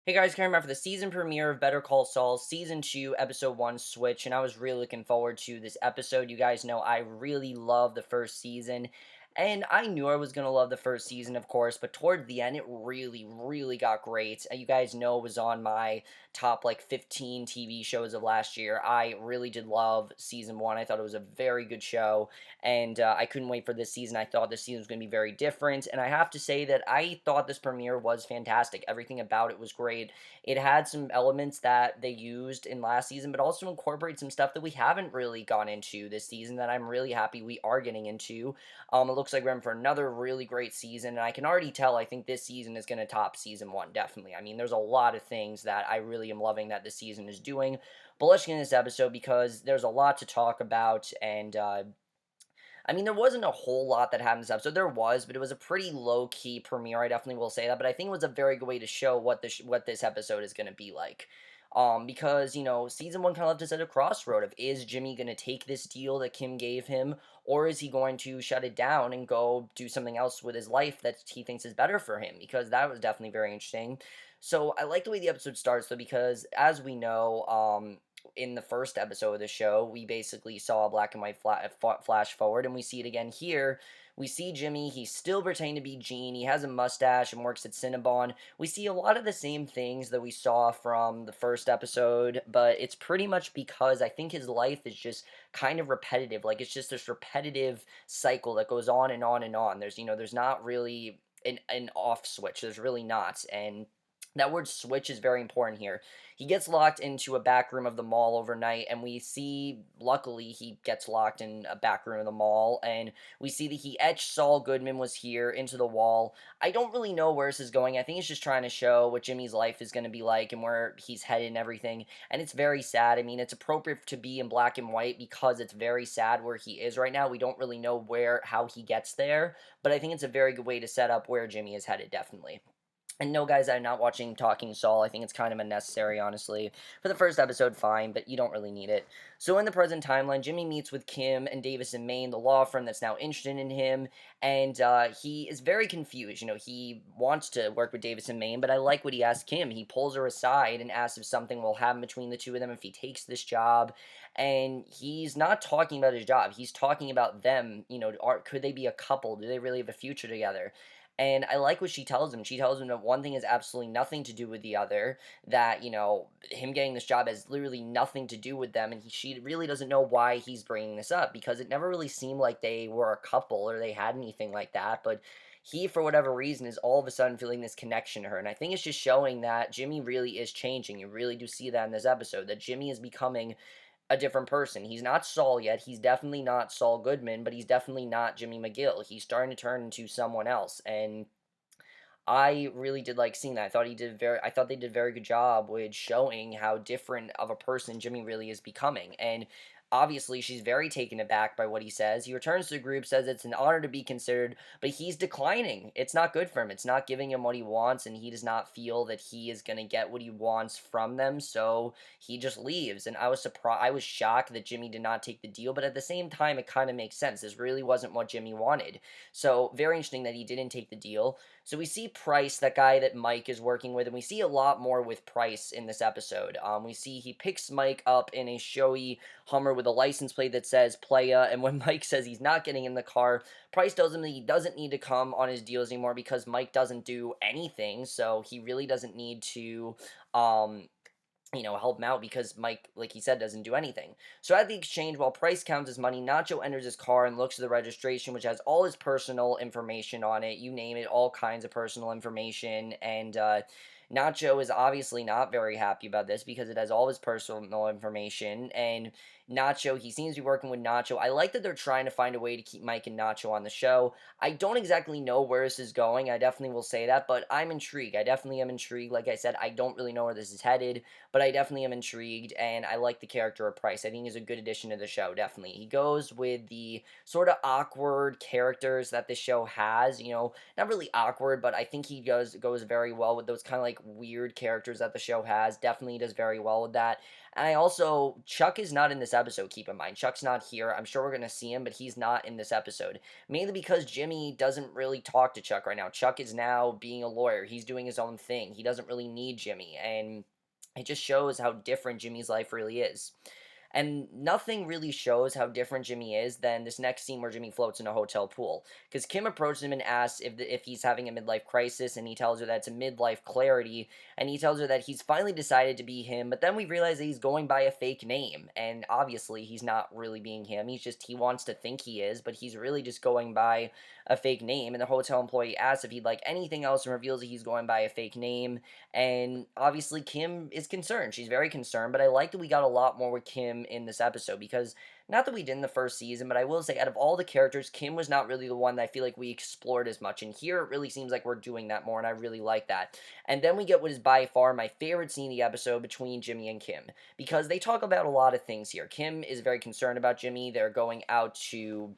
Hey guys, coming back for the season premiere of Better Call Saul, Season 2, Episode 1, Switch, and I was really looking forward to this episode. You guys know I really love the first season, and I knew I was going to love the first season, of course, but toward the end, it really got great. You guys know it was on my top, 15 TV shows of last year. I really did love Season 1. I thought it was a very good show, and I couldn't wait for this season. I thought this season was going to be very different, and I have to say that I thought this premiere was fantastic. Everything about it was great. It had some elements that they used in last season, but also incorporate some stuff that we haven't really gone into this season that I'm really happy we are getting into. It looks like we're in for another really great season, and I can already tell I think this season is going to top season 1, definitely. I mean, there's a lot of things that I really am loving that this season is doing, but let's get into this episode because there's a lot to talk about, and I mean, there wasn't a whole lot that happened this episode. There was, but it was a pretty low key premiere. I definitely will say that. But I think it was a very good way to show what this episode is going to be like. Because season 1 kind of left us at a crossroad of, is Jimmy going to take this deal that Kim gave him, or is he going to shut it down and go do something else with his life that he thinks is better for him? Because that was definitely very interesting. So I like the way the episode starts though, because as we know, in the first episode of the show, we basically saw a black and white flash forward, and we see it again here. We see Jimmy, he's still pretending to be Gene, he has a mustache and works at Cinnabon. We see a lot of the same things that we saw from the first episode, but it's pretty much because I think his life is just kind of repetitive. Like, it's just this repetitive cycle that goes on and on and on. There's not really an off switch. There's really not. And that word switch is very important here. He gets locked into a back room of the mall overnight, and we see, luckily, he gets locked in a back room of the mall, and we see that he etched Saul Goodman was here into the wall. I don't really know where this is going. I think it's just trying to show what Jimmy's life is going to be like and where he's headed and everything, and it's very sad. I mean, it's appropriate to be in black and white because it's very sad where he is right now. We don't really know how he gets there, but I think it's a very good way to set up where Jimmy is headed, definitely. And no, guys, I'm not watching Talking Saul. I think it's kind of unnecessary, honestly. For the first episode, fine, but you don't really need it. So in the present timeline, Jimmy meets with Kim and Davis in Maine, the law firm that's now interested in him, and he is very confused. He wants to work with Davis in Maine, but I like what he asks Kim. He pulls her aside and asks if something will happen between the two of them if he takes this job, and he's not talking about his job. He's talking about them. Could they be a couple? Do they really have a future together? And I like what she tells him. She tells him that one thing has absolutely nothing to do with the other, that, him getting this job has literally nothing to do with them, and she really doesn't know why he's bringing this up, because it never really seemed like they were a couple or they had anything like that, but he, for whatever reason, is all of a sudden feeling this connection to her, and I think it's just showing that Jimmy really is changing. You really do see that in this episode, that Jimmy is becoming a different person. He's not Saul yet. He's definitely not Saul Goodman, but he's definitely not Jimmy McGill. He's starting to turn into someone else, and I really did like seeing that. I thought they did a very good job with showing how different of a person Jimmy really is becoming. And obviously she's very taken aback by what he says. He returns to the group, says it's an honor to be considered, but he's declining. It's not good for him. It's not giving him what he wants, and he does not feel that he is going to get what he wants from them, so he just leaves. And I was surprised, I was shocked that Jimmy did not take the deal, but at the same time it kind of makes sense. This really wasn't what Jimmy wanted. So very interesting that he didn't take the deal. So we see Pryce, that guy that Mike is working with, and we see a lot more with Pryce in this episode. We see he picks Mike up in a showy Hummer with a license plate that says Playa, and when Mike says he's not getting in the car, Pryce tells him that he doesn't need to come on his deals anymore because Mike doesn't do anything, so he really doesn't need to, help him out because Mike, like he said, doesn't do anything. So at the exchange, while Pryce counts his money, Nacho enters his car and looks at the registration, which has all his personal information on it. You name it, all kinds of personal information. And Nacho is obviously not very happy about this because it has all his personal information. And Nacho, he seems to be working with Nacho. I like that they're trying to find a way to keep Mike and Nacho on the show. I don't exactly know where this is going. I definitely will say that, but I'm intrigued. I definitely am intrigued. Like I said, I don't really know where this is headed, but I definitely am intrigued, and I like the character of Pryce. I think he's a good addition to the show, definitely. He goes with the sort of awkward characters that this show has, not really awkward, but I think he goes very well with those kind of like weird characters that the show has. Definitely does very well with that. And Chuck is not in this episode, keep in mind. Chuck's not here. I'm sure we're going to see him, but he's not in this episode. Mainly because Jimmy doesn't really talk to Chuck right now. Chuck is now being a lawyer. He's doing his own thing. He doesn't really need Jimmy. And it just shows how different Jimmy's life really is. And nothing really shows how different Jimmy is than this next scene where Jimmy floats in a hotel pool. Because Kim approaches him and asks if he's having a midlife crisis, and he tells her that it's a midlife clarity, and he tells her that he's finally decided to be him, but then we realize that he's going by a fake name, and obviously he's not really being him. He wants to think he is, but he's really just going by a fake name, and the hotel employee asks if he'd like anything else and reveals that he's going by a fake name, and obviously Kim is concerned. She's very concerned, but I like that we got a lot more with Kim in this episode because not that we did in the first season, but I will say out of all the characters, Kim was not really the one that I feel like we explored as much. And here it really seems like we're doing that more, and I really like that. And then we get what is by far my favorite scene in the episode between Jimmy and Kim because they talk about a lot of things here. Kim is very concerned about Jimmy. They're going out to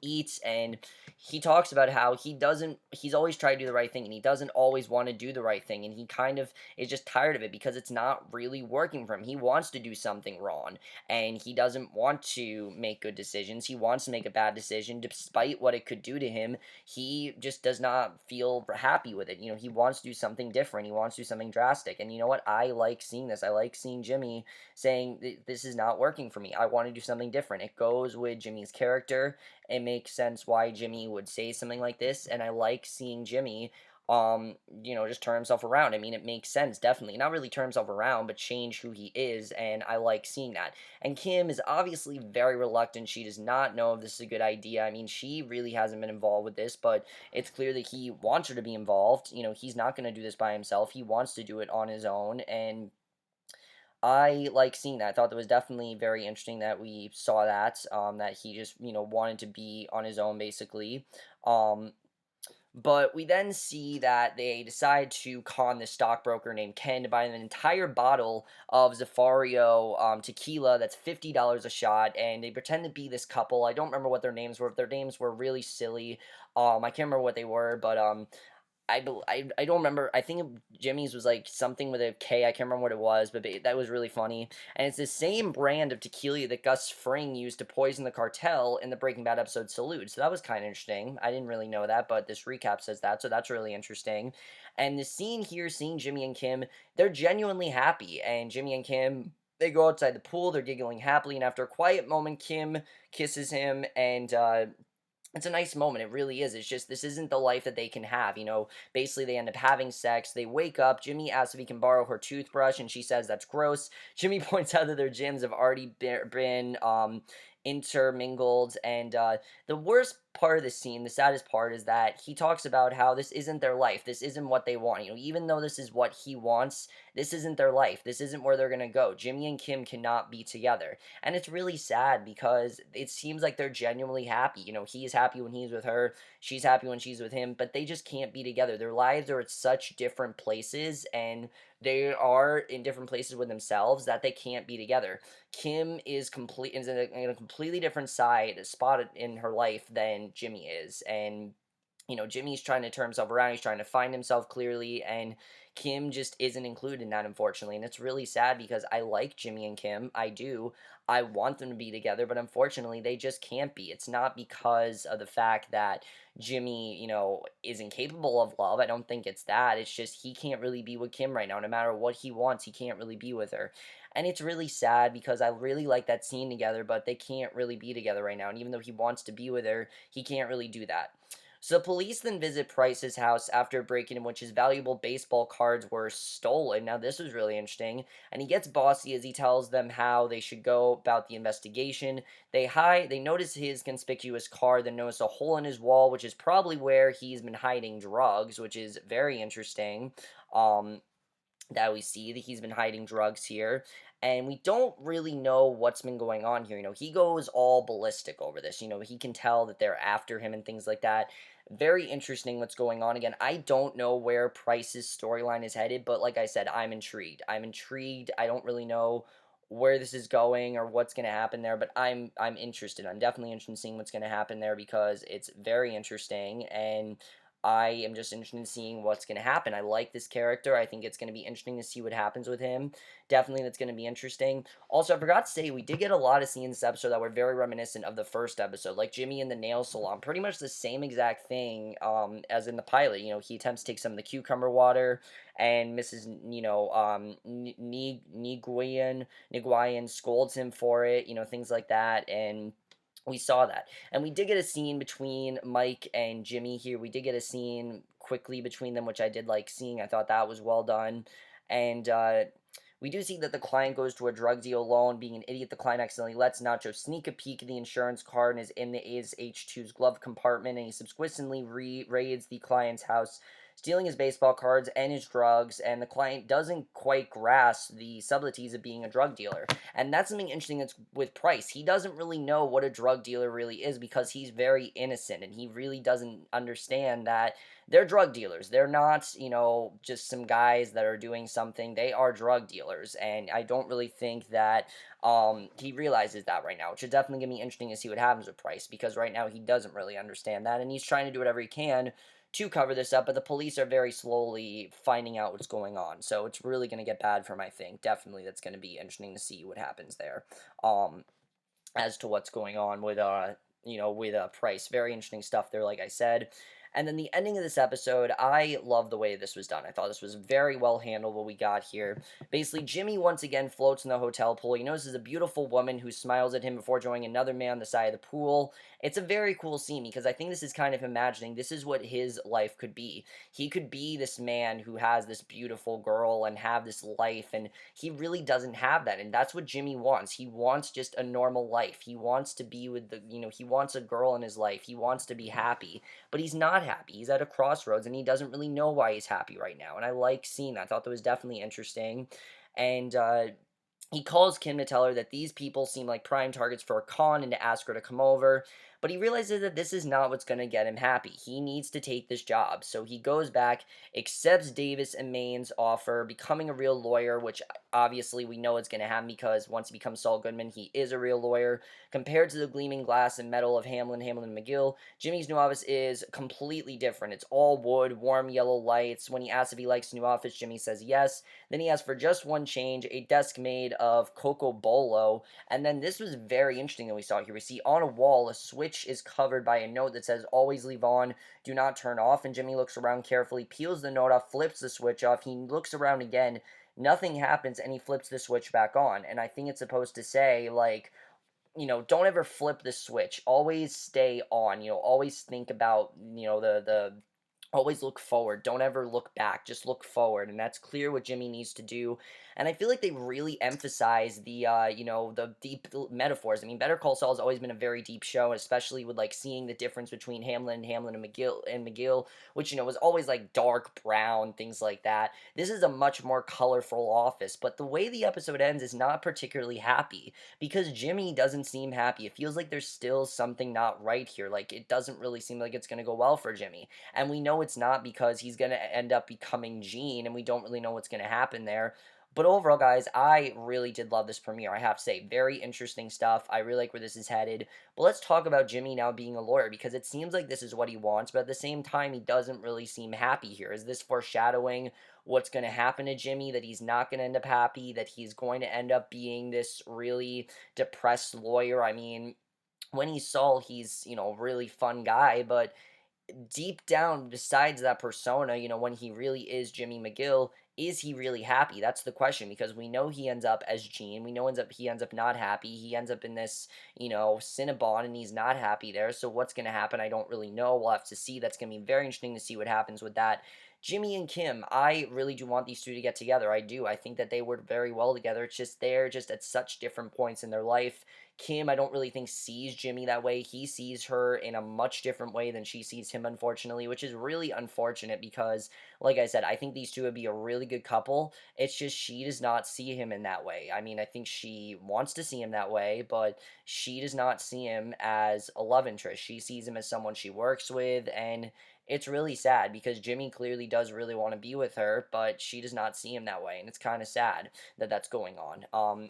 eats, and he talks about how he's always tried to do the right thing, and he doesn't always want to do the right thing, and he kind of is just tired of it because it's not really working for him. He wants to do something wrong, and he doesn't want to make good decisions. He wants to make a bad decision despite what it could do to him. He just does not feel happy with it. He wants to do something different. He wants to do something drastic, and you know what, I like seeing this. I like seeing Jimmy saying, this is not working for me. I want to do something different. It goes with Jimmy's character. It makes sense why Jimmy would say something like this, and I like seeing Jimmy, just turn himself around. I mean, it makes sense, definitely. Not really turn himself around, but change who he is, and I like seeing that. And Kim is obviously very reluctant. She does not know if this is a good idea. I mean, she really hasn't been involved with this, but it's clear that he wants her to be involved. He's not going to do this by himself. He wants to do it on his own, and I like seeing that. I thought that was definitely very interesting that we saw that he just, wanted to be on his own basically. Um, but we then see that they decide to con this stockbroker named Ken to buy an entire bottle of Zafario tequila that's $50 a shot, and they pretend to be this couple. I don't remember what their names were. Their names were really silly. I can't remember what they were, but I don't remember. I think Jimmy's was like something with a K. I can't remember what it was, but that was really funny. And it's the same brand of tequila that Gus Fring used to poison the cartel in the Breaking Bad episode Salute. So that was kind of interesting. I didn't really know that, but this recap says that, so that's really interesting. And the scene here, seeing Jimmy and Kim, they're genuinely happy. And Jimmy and Kim, they go outside the pool, they're giggling happily, and after a quiet moment, Kim kisses him, and it's a nice moment. It really is. It's just this isn't the life that they can have. Basically they end up having sex. They wake up. Jimmy asks if he can borrow her toothbrush, and she says that's gross. Jimmy points out that their gyms have already been intermingled, and the worst part of the scene, the saddest part, is that he talks about how this isn't their life. This isn't what they want. Even though this is what he wants, this isn't their life. This isn't where they're gonna go. Jimmy and Kim cannot be together. And it's really sad because it seems like they're genuinely happy. He's happy when he's with her, she's happy when she's with him, but they just can't be together. Their lives are at such different places, and they are in different places with themselves that they can't be together. Kim is in a completely different spot in her life than Jimmy is, and Jimmy's trying to turn himself around. He's trying to find himself clearly, and Kim just isn't included in that, unfortunately. And it's really sad because I like Jimmy and Kim. I do. I want them to be together, but unfortunately, they just can't be. It's not because of the fact that Jimmy, is incapable of love. I don't think it's that. It's just he can't really be with Kim right now. No matter what he wants, he can't really be with her. And it's really sad because I really like that scene together, but they can't really be together right now. And even though he wants to be with her, he can't really do that. So the police then visit Pryce's house after a break-in in which his valuable baseball cards were stolen. Now this was really interesting, and he gets bossy as he tells them how they should go about the investigation. They notice his conspicuous car, then notice a hole in his wall, which is probably where he's been hiding drugs, which is very interesting. Um, that we see that he's been hiding drugs here, and we don't really know what's been going on here. He goes all ballistic over this. He can tell that they're after him and things like that. Very interesting what's going on. Again, I don't know where Price's storyline is headed, but like I said, I'm intrigued. I don't really know where this is going or what's going to happen there, but I'm interested. I'm definitely interested in seeing what's going to happen there because it's very interesting, and I am just interested in seeing what's going to happen. I like this character. I think it's going to be interesting to see what happens with him. Definitely, that's going to be interesting. Also, I forgot to say, we did get a lot of scenes in this episode that were very reminiscent of the first episode, like Jimmy in the nail salon. Pretty much the same exact thing as in the pilot. He attempts to take some of the cucumber water, and Mrs. Nguyen scolds him for it, things like that, and we saw that. And we did get a scene between Mike and Jimmy here. We did get a scene quickly between them, which I did like seeing. I thought that was well done. And we do see that the client goes to a drug deal alone. Being an idiot, the client accidentally lets Nacho sneak a peek at the insurance card and is in his H2's glove compartment. And he subsequently raids the client's house, stealing his baseball cards and his drugs. And the client doesn't quite grasp the subtleties of being a drug dealer. And that's something interesting that's with Pryce. He doesn't really know what a drug dealer really is because he's very innocent and he really doesn't understand that they're drug dealers. They're not, just some guys that are doing something. They are drug dealers. And I don't really think that he realizes that right now, which is definitely going to be interesting to see what happens with Pryce because right now he doesn't really understand that and he's trying to do whatever he can to cover this up, but the police are very slowly finding out what's going on. So it's really going to get bad for him, I think. Definitely that's going to be interesting to see what happens there. Um as to what's going on with Pryce. Very interesting stuff there, like I said. And then the ending of this episode, I love the way this was done. I thought this was very well handled what we got here. Basically, Jimmy once again floats in the hotel pool. He notices a beautiful woman who smiles at him before joining another man on the side of the pool. It's a very cool scene because I think this is kind of imagining this is what his life could be. He could be this man who has this beautiful girl and have this life, and he really doesn't have that. And that's what Jimmy wants. He wants just a normal life. He wants to be with he wants a girl in his life. He wants to be happy, but he's not happy. He's at a crossroads and he doesn't really know why he's happy right now. And I like seeing that. I thought that was definitely interesting. And he calls Kim to tell her that these people seem like prime targets for a con and to ask her to come over. But he realizes that this is not what's going to get him happy. He needs to take this job. So he goes back, accepts Davis and Maine's offer, becoming a real lawyer, which obviously we know it's going to happen because once he becomes Saul Goodman, he is a real lawyer. Compared to the gleaming glass and metal of Hamlin and McGill, Jimmy's new office is completely different. It's all wood, warm yellow lights. When he asks if he likes the new office, Jimmy says yes. Then he asks for just one change, a desk made of coco bolo. And then this was very interesting that we saw here. We see on a wall a switch is covered by a note that says always leave on, do not turn off. And Jimmy looks around carefully, peels the note off, flips the switch off. He looks around again, nothing happens, and he flips the switch back on. And I think it's supposed to say, like, don't ever flip the switch. Always stay on. Always think about, the always look forward. Don't ever look back. Just look forward. And that's clear what Jimmy needs to do. And I feel like they really emphasize the deep metaphors. I mean, Better Call Saul has always been a very deep show, especially with like seeing the difference between Hamlin and McGill, which, was always like dark brown, things like that. This is a much more colorful office, but the way the episode ends is not particularly happy because Jimmy doesn't seem happy. It feels like there's still something not right here. Like it doesn't really seem like it's going to go well for Jimmy. And we know it's not because he's going to end up becoming Gene, and we don't really know what's going to happen there. But overall, guys, I really did love this premiere. I have to say, very interesting stuff. I really like where this is headed. But let's talk about Jimmy now being a lawyer, because it seems like this is what he wants, but at the same time, he doesn't really seem happy here. Is this foreshadowing what's going to happen to Jimmy, that he's not going to end up happy, that he's going to end up being this really depressed lawyer? I mean, when he's Saul, he's, a really fun guy, but deep down, besides that persona, when he really is Jimmy McGill, is he really happy? That's the question, because we know he ends up as Gene. We know he ends up not happy. He ends up in this, Cinnabon, and he's not happy there. So what's going to happen? I don't really know. We'll have to see. That's going to be very interesting to see what happens with that. Jimmy and Kim, I really do want these two to get together. I do. I think that they work very well together. It's just they're just at such different points in their life. Kim, I don't really think sees Jimmy that way. He sees her in a much different way than she sees him, unfortunately, which is really unfortunate because, like I said, I think these two would be a really good couple. It's just she does not see him in that way. I mean, I think she wants to see him that way, but she does not see him as a love interest. She sees him as someone she works with, and it's really sad because Jimmy clearly does really want to be with her, but she does not see him that way, and it's kind of sad that that's going on.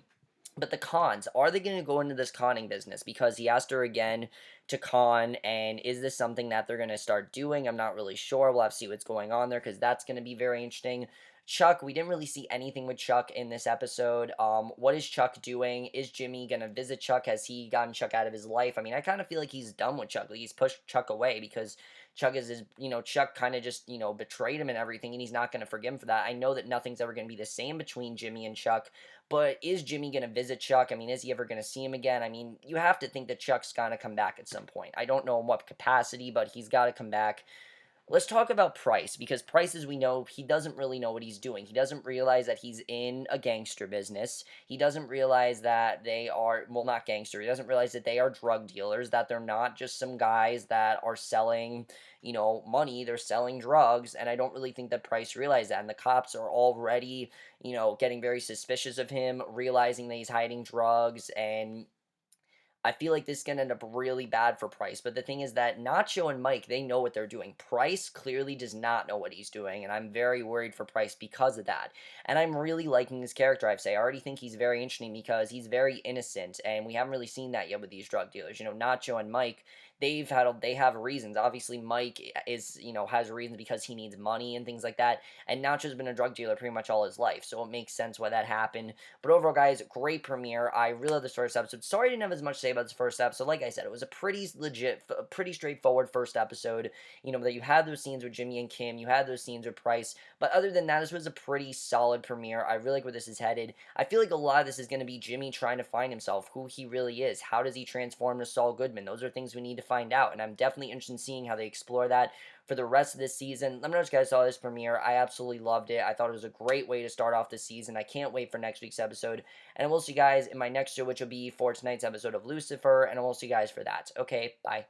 But the cons, are they going to go into this conning business? Because he asked her again to con, and is this something that they're going to start doing? I'm not really sure. We'll have to see what's going on there because that's going to be very interesting. Chuck, we didn't really see anything with Chuck in this episode. What is Chuck doing? Is Jimmy gonna visit Chuck? Has he gotten Chuck out of his life? I mean, I kind of feel like he's done with Chuck. Like he's pushed Chuck away because Chuck is his, Chuck kind of just, betrayed him and everything, and he's not gonna forgive him for that. I know that nothing's ever gonna be the same between Jimmy and Chuck, but is Jimmy going to visit Chuck? I mean, is he ever going to see him again? I mean, you have to think that Chuck's going to come back at some point. I don't know in what capacity, but he's got to come back. Let's talk about Pryce, because Pryce, as we know, he doesn't really know what he's doing. He doesn't realize that he's in a gangster business. He doesn't realize that they are, well, not gangster. He doesn't realize that they are drug dealers, that they're not just some guys that are selling, money. They're selling drugs, and I don't really think that Pryce realized that. And the cops are already, getting very suspicious of him, realizing that he's hiding drugs, and I feel like this is gonna end up really bad for Pryce. But the thing is that Nacho and Mike, they know what they're doing. Pryce clearly does not know what he's doing, and I'm very worried for Pryce because of that. And I'm really liking his character, I've say. I already think he's very interesting because he's very innocent, and we haven't really seen that yet with these drug dealers. Nacho and Mike, they have reasons. Obviously, Mike is, has reasons because he needs money and things like that. And Nacho's been a drug dealer pretty much all his life, so it makes sense why that happened. But overall, guys, great premiere. I really love this first episode. Sorry I didn't have as much to say about this first episode. Like I said, it was a pretty legit, pretty straightforward first episode. That you had those scenes with Jimmy and Kim, you had those scenes with Pryce. But other than that, this was a pretty solid premiere. I really like where this is headed. I feel like a lot of this is going to be Jimmy trying to find himself, who he really is. How does he transform to Saul Goodman? Those are things we need to find out. And I'm definitely interested in seeing how they explore that for the rest of this season. Let me know what you guys saw this premiere. I absolutely loved it. I thought it was a great way to start off the season. I can't wait for next week's episode. And I will see you guys in my next show, which will be for tonight's episode of Lucifer. And I will see you guys for that. Okay, bye.